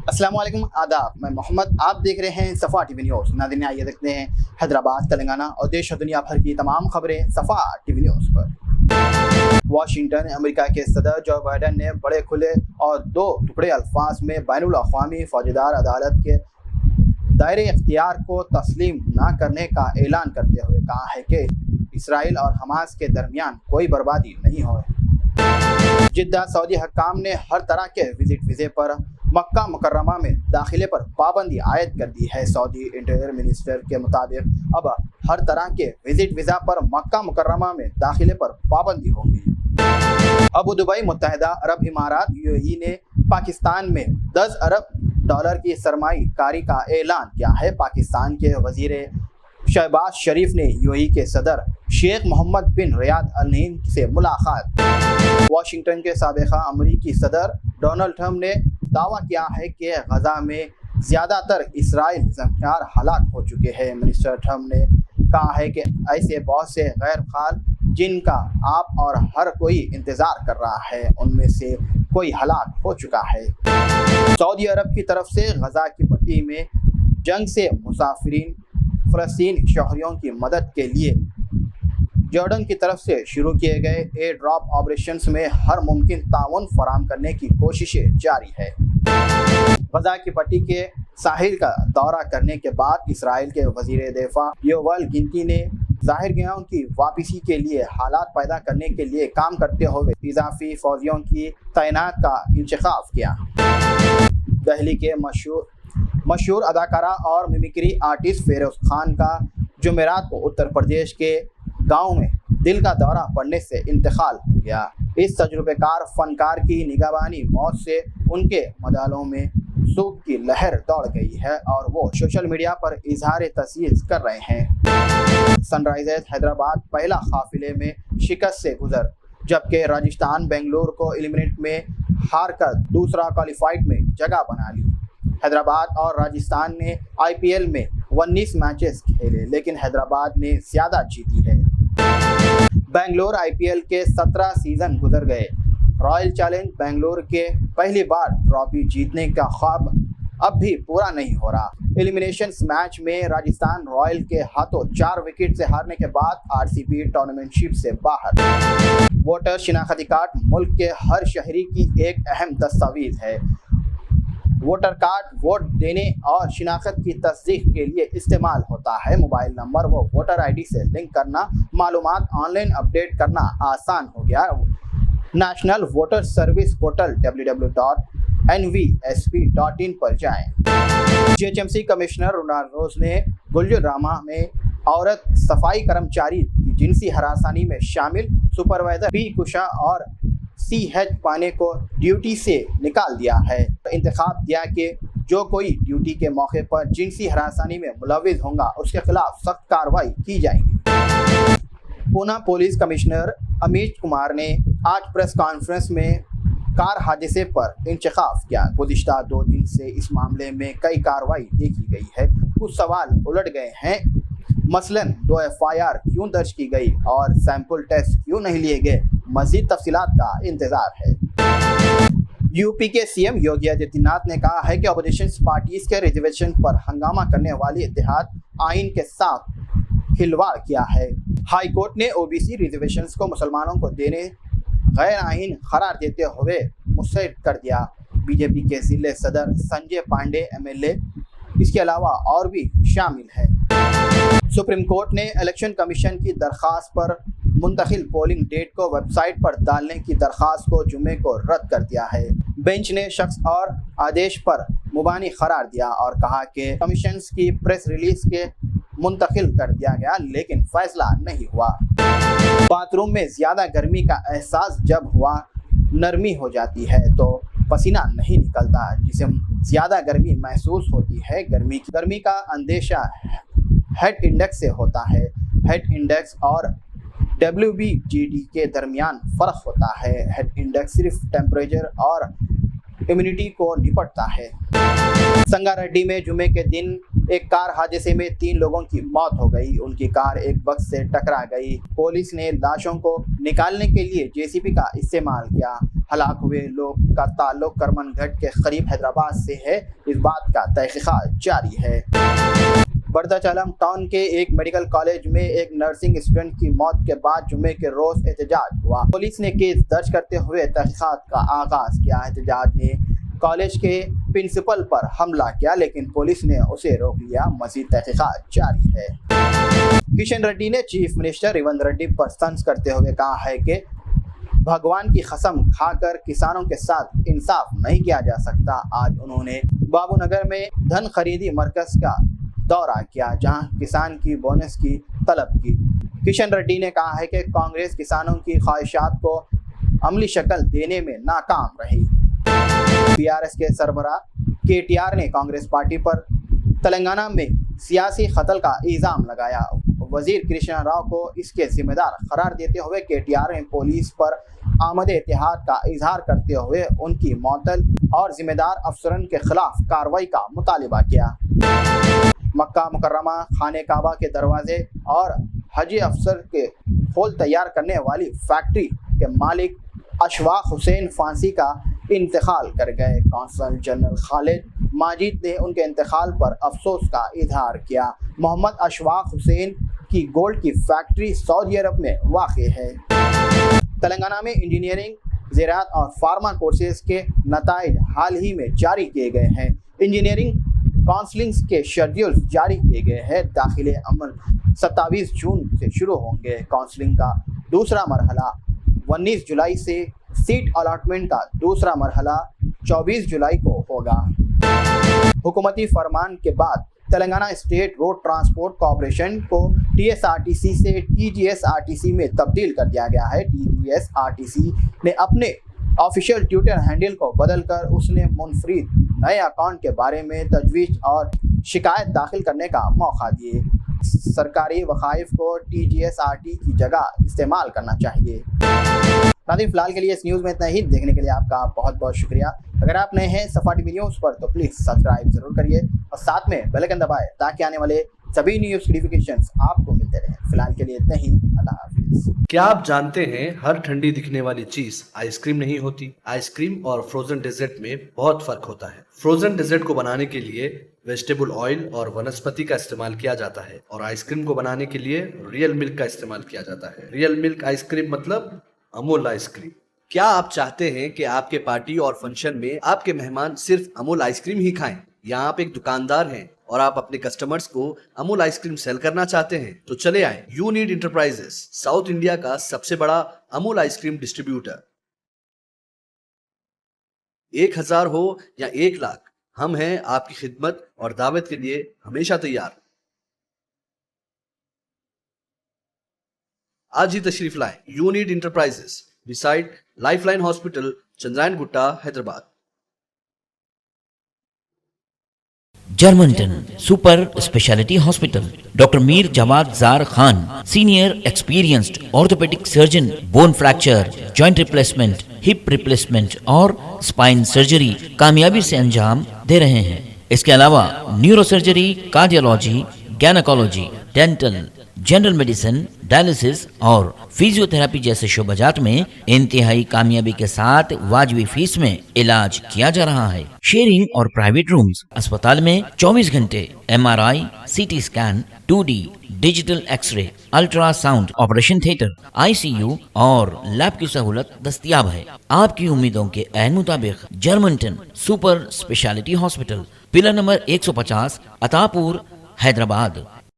अस्सलाम वालेकुम, आदाब। मैं मोहम्मद, आप देख रहे हैं सफ़ा टीवी न्यूज़। नाज़रीन, आइए देखते हैं हैदराबाद, तेलंगाना और देश और दुनिया भर की तमाम खबरें सफ़ा टीवी न्यूज़ पर। वाशिंगटन, अमेरिका के सदर जो बाइडन ने बड़े खुले और दो टुकड़े अल्फाज में बैनुल अक़वामी फौजदार अदालत के दायरे इख्तियार को तस्लीम न करने का ऐलान करते हुए कहा है कि इसराइल और हमास के दरमियान कोई बर्बादी नहीं हो। जिद्दा सऊदी हकाम ने हर तरह के वीज़े पर मक्का मुकर्रमा में दाखिले पर पाबंदी आयद कर दी है। सऊदी इंटीरियर मिनिस्टर के मुताबिक अब हर तरह के वीज़ा पर मक्का मुकर्रमा में दाखिले पर पाबंदी होगी। अबू दुबई, मुत्तहिदा अरब इमारात यूएई ने पाकिस्तान में 10 अरब डॉलर की सरमायाकारी का ऐलान किया है। पाकिस्तान के वजीर शहबाज शरीफ ने यूएई के सदर शेख मोहम्मद बिन रियाद अल नहीन से मुलाकात। वाशिंगटन के साबिक़ा अमरीकी सदर डोनाल्ड ट्रंप ने दावा किया है कि गजा में ज़्यादातर इसराइल ज़ख्मियार हलाक हो चुके हैं। मिस्टर ट्रंप ने कहा है कि ऐसे बहुत से गैर फाल जिनका आप और हर कोई इंतज़ार कर रहा है, उनमें से कोई हलाक हो चुका है। सऊदी अरब की तरफ से गजा की पट्टी में जंग से मुसाफिरीन फ़लस्तीनी शहरियों की मदद के लिए जॉर्डन की तरफ से शुरू किए गए एयर ड्रॉप ऑपरेशंस में हर मुमकिन ताउन फराहम करने की कोशिशें जारी है। गजा की पट्टी के साहिल का दौरा करने के बाद इसराइल के वजीर दिफा योवल गिंती ने ज़ाहिरगाहों की वापसी के लिए हालात पैदा करने के लिए काम करते हुए इजाफी फौजियों की तैनात का इंतखाब किया। दहली के मशहूर अदाकारा और मिमिक्री आर्टिस्ट फेरोज खान का जुमेरात को उत्तर प्रदेश के गांव में दिल का दौरा पड़ने से इंतकाल हो गया। इस तजुर्बेकार फनकार की निगहबानी मौत से उनके मदालों में सूख की लहर दौड़ गई है और वो सोशल मीडिया पर इजहार तसीस कर रहे हैं। सनराइजर्स हैदराबाद पहला काफिले में शिकस्त से गुजर, जबकि राजस्थान बेंगलुरु को एलिमिनेट में हार कर दूसरा क्वालिफाइड में जगह बना ली। हैदराबाद और राजस्थान ने आईपीएल में 19 मैचेस खेले, लेकिन हैदराबाद ने ज़्यादा जीती है। बेंगलुरु आईपीएल के 17 सीजन गुजर गए। रॉयल चैलेंज बेंगलुरु के पहली बार ट्रॉफी जीतने का ख्वाब अब भी पूरा नहीं हो रहा। एलिमिनेशन मैच में राजस्थान रॉयल के हाथों 4 विकेट से हारने के बाद आरसीबी टूर्नामेंटशिप से बाहर। वोटर शिनाख्ती कार्ड मुल्क के हर शहरी की एक अहम दस्तावेज है। वोटर कार्ड वोट देने और शिनाख्त की तस्दीक के लिए इस्तेमाल होता है। मोबाइल नंबर व वोटर आईडी से लिंक करना, मालूमात ऑनलाइन अपडेट करना आसान हो गया। National voter service portal www.nvsp.in पर जाएं। जीएचएमसी कमिश्नर रोनाल्डोस ने गुलजरामा में औरत सफाई कर्मचारी की जिनसी हरासानी में शामिल सुपरवाइजर पी कुशा और CH पाने को ड्यूटी से निकाल दिया है। इंतखाब दिया कि जो कोई ड्यूटी के मौके पर जिनसी हरासानी में मुलविस होगा उसके खिलाफ सख्त कार्रवाई की जाएगी। पूना पुलिस कमिश्नर अमित कुमार ने आज प्रेस कॉन्फ्रेंस में कार हादसे पर इंतखाब किया। गुज़िश्ता 2 दिन से इस मामले में कई कार्रवाई देखी गई है। कुछ सवाल उलट गए हैं, मसलन 2 FIR क्यों दर्ज की गई और सैंपल टेस्ट क्यों नहीं लिए गए। मज़ीद तफसीलात का इंतज़ार है। यूपी के सीएम योगी आदित्यनाथ ने कहा है कि अपोजिशन पार्टीज के रिजर्वेशन पर हंगामा करने वाली इत्तेहाद आइन के साथ खिलवाड़ किया है। हाई कोर्ट ने ओबीसी रिजर्वेशंस को मुसलमानों को देने गैर आइन करार देते हुए मुस्तरद कर दिया। बीजेपी के जिले सदर संजय पांडे MLA इसके अलावा और भी शामिल है। सुप्रीम कोर्ट ने इलेक्शन कमीशन की दरख्वास्त पर मुंतकिल पोलिंग डेट को वेबसाइट पर डालने की दरख्वास्त को जुमे को रद्द कर दिया है। बेंच ने शख्स और आदेश पर मुबानी करार दिया और कहा कि कमीशन की प्रेस रिलीज के मुंतकिल कर दिया गया, लेकिन फैसला नहीं हुआ। बाथरूम में ज़्यादा गर्मी का एहसास जब हुआ नरमी हो जाती है तो पसीना नहीं निकलता, जिसे ज़्यादा गर्मी महसूस होती है। गर्मी का अंदेशा हेड इंडेक्स से होता है। हेड इंडेक्स और WBGD के दरमियान फ़र्क होता है। हेड इंडेक्स सिर्फ टेम्परेचर और इम्यूनिटी को निपटता है। संगारेड्डी में जुमे के दिन एक कार हादसे में 3 लोगों की मौत हो गई। उनकी कार एक बस से टकरा गई। पुलिस ने लाशों को निकालने के लिए JCB का इस्तेमाल किया। हलाक हुए लोग का ताल्लुक करमनगढ़ के करीब हैदराबाद से है, इस बात का तहकीकात जारी है। बर्दाचालम टाउन के एक मेडिकल कॉलेज में एक नर्सिंग स्टूडेंट की मौत के बाद जुमे के रोज एहतजाज हुआ। पुलिस ने केस दर्ज करते हुए तहकीकात का आगाज किया। एहतजाज ने कॉलेज के प्रिंसिपल पर हमला किया, लेकिन पुलिस ने उसे रोक लिया। मजीद तहकीकात जारी है। किशन रेड्डी ने चीफ मिनिस्टर रेवंत रेड्डी पर तंज करते हुए कहा है कि भगवान की कसम खाकर किसानों के साथ इंसाफ नहीं किया जा सकता। आज उन्होंने बाबूनगर में धन खरीदी मरकज का दौरा किया, जहां किसान की बोनस की तलब की। किशन रेड्डी ने कहा है कि कांग्रेस किसानों की ख्वाहिशात को अमली शक्ल देने में नाकाम रही। बीआरएस के सरबराह केटीआर ने कांग्रेस पार्टी पर तेलंगाना में सियासी कत्ल का इल्ज़ाम लगाया। वजीर कृष्णा राव को इसके जिम्मेदार करार देते हुए केटीआर ने पुलिस पर आमद इत्तेहाद का इजहार करते हुए उनकी मअतल और जिम्मेदार अफसरन के खिलाफ कार्रवाई का मुतालिबा किया। मक्का मुकर्रमा खाने काबा के दरवाजे और हजी अफसर के फूल तैयार करने वाली फैक्ट्री के मालिक अशफाक हुसैन फांसी का इंतकाल कर गए। कौंसल जनरल खालिद माजिद ने उनके इंतकाल पर अफसोस का इजहार किया। मोहम्मद अशफाक हुसैन की गोल्ड की फैक्ट्री सऊदी अरब में वाक़ है। तेलंगाना में इंजीनियरिंग, ज़राअत और फार्मा कोर्सेज के नताइज हाल ही में जारी किए गए हैं। इंजीनियरिंग काउंसलिंग के शेड्यूल्स जारी किए गए हैं। दाखिले अमल 27 जून से शुरू होंगे। काउंसलिंग का दूसरा मरहला 19 जुलाई से, सीट अलॉटमेंट का दूसरा मरहला 24 जुलाई को होगा। हुकूमती फरमान के बाद Telangana state road transport corporation को टीएसआरटीसी से टीजीएसआरटीसी में तब्दील कर दिया गया है। टीजीएसआरटीसी ने अपने ऑफिशियल ट्विटर हैंडल को बदलकर उसने मुनफरिद नए अकाउंट के बारे में तजवीज़ और शिकायत दाखिल करने का मौका दिए। सरकारी वक़ाइफ को टीजीएसआरटी की जगह इस्तेमाल करना चाहिए। नाज़रीन, फिलहाल के लिए इस न्यूज़ में इतना ही। देखने के लिए आपका बहुत बहुत शुक्रिया। अगर आप नए हैं सफा टीवी न्यूज़ पर तो प्लीज़ सब्सक्राइब ज़रूर करिए और साथ में बेल आइकन दबाएं ताकि आने वाले सभी न्यूज़ नोटिफिकेशंस आपको मिलते रहें। फिलहाल के लिए इतना ही। अल्लाह हाफिज़। क्या आप जानते हैं हर ठंडी दिखने वाली चीज आइसक्रीम नहीं होती। आइसक्रीम और फ्रोजन डेजर्ट में बहुत फर्क होता है। फ्रोजन डेजर्ट को बनाने के लिए वेजिटेबल ऑयल और वनस्पति का इस्तेमाल किया जाता है और आइसक्रीम को बनाने के लिए रियल मिल्क का इस्तेमाल किया जाता है। रियल मिल्क आइसक्रीम मतलब अमूल आइसक्रीम। क्या आप चाहते हैं कि आपके पार्टी और फंक्शन में आपके मेहमान सिर्फ अमूल आइसक्रीम ही खाएं, या आप एक दुकानदार हैं और आप अपने कस्टमर्स को अमूल आइसक्रीम सेल करना चाहते हैं, तो चले आए यूनिट इंटरप्राइजेस, साउथ इंडिया का सबसे बड़ा अमूल आइसक्रीम डिस्ट्रीब्यूटर। 1000 हो या 1 लाख, हम हैं आपकी खिदमत और दावत के लिए हमेशा तैयार। आज ही तशरीफ लाएं unit enterprises, beside Lifeline hospital, Chandrayangutta, Hyderabad. Germanten super speciality hospital, doctor Mir Jawad Zar Khan, senior experienced orthopaedic surgeon, bone fracture, joint replacement, hip replacement और स्पाइन सर्जरी कामयाबी से अंजाम दे रहे हैं। इसके अलावा neuro surgery, cardiology, gynaecology, dental, general medicine, dialysis और फिजियोथेरेपी जैसे शोबाजात में इंतहाई कामयाबी के साथ वाजबी फीस में इलाज किया जा रहा है। शेयरिंग और प्राइवेट रूम्स, अस्पताल में 24 घंटे MRI, CT scan, 2D digital x-ray, ultrasound, operation theatre, ICU और लैब की सहूलत दस्तयाब है। आपकी उम्मीदों के ऐन मुताबिक Germanten super speciality hospital, pillar number 150, Attapur, Hyderabad.